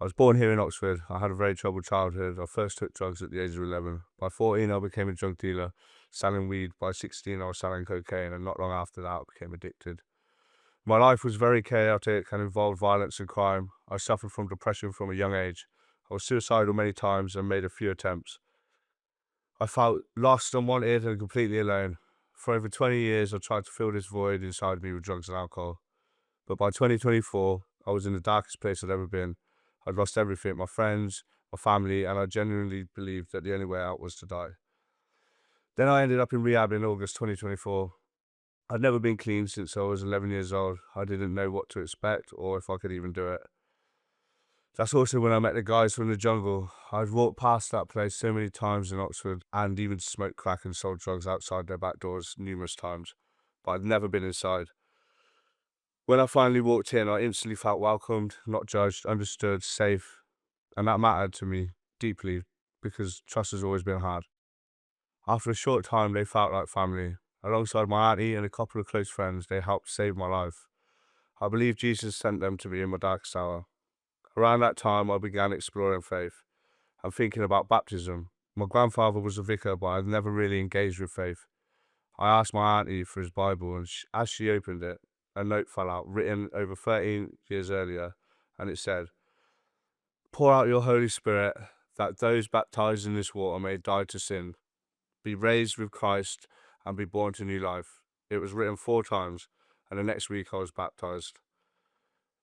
I was born here in Oxford. I had a very troubled childhood. I first took drugs at the age of 11. By 14, I became a drug dealer, selling weed. By 16, I was selling cocaine, and not long after that, I became addicted. My life was very chaotic and involved violence and crime. I suffered from depression from a young age. I was suicidal many times and made a few attempts. I felt lost, unwanted, and completely alone. For over 20 years, I tried to fill this void inside me with drugs and alcohol. But by 2024, I was in the darkest place I'd ever been. I'd lost everything, my friends, my family, and I genuinely believed that the only way out was to die. Then I ended up in rehab in August 2024. I'd never been clean since I was 11 years old. I didn't know what to expect or if I could even do it. That's also when I met the guys from the jungle. I'd walked past that place so many times in Oxford and even smoked crack and sold drugs outside their back doors numerous times, but I'd never been inside. When I finally walked in, I instantly felt welcomed, not judged, understood, safe, and that mattered to me deeply because trust has always been hard. After a short time, they felt like family. Alongside my auntie and a couple of close friends, they helped save my life. I believe Jesus sent them to me in my darkest hour. Around that time, I began exploring faith and thinking about baptism. My grandfather was a vicar, but I'd never really engaged with faith. I asked my auntie for his Bible, and as she opened it, a note fell out, written over 13 years earlier, and it said, "Pour out your Holy Spirit, that those baptized in this water may die to sin, be raised with Christ, and be born to new life." It was written 4 times, and the next week I was baptized.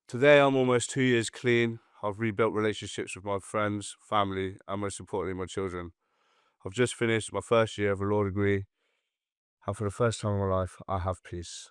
Today I'm almost 2 years clean. I've rebuilt relationships with my friends, family, and most importantly, my children. I've just finished my first year of a law degree, and for the first time in my life, I have peace.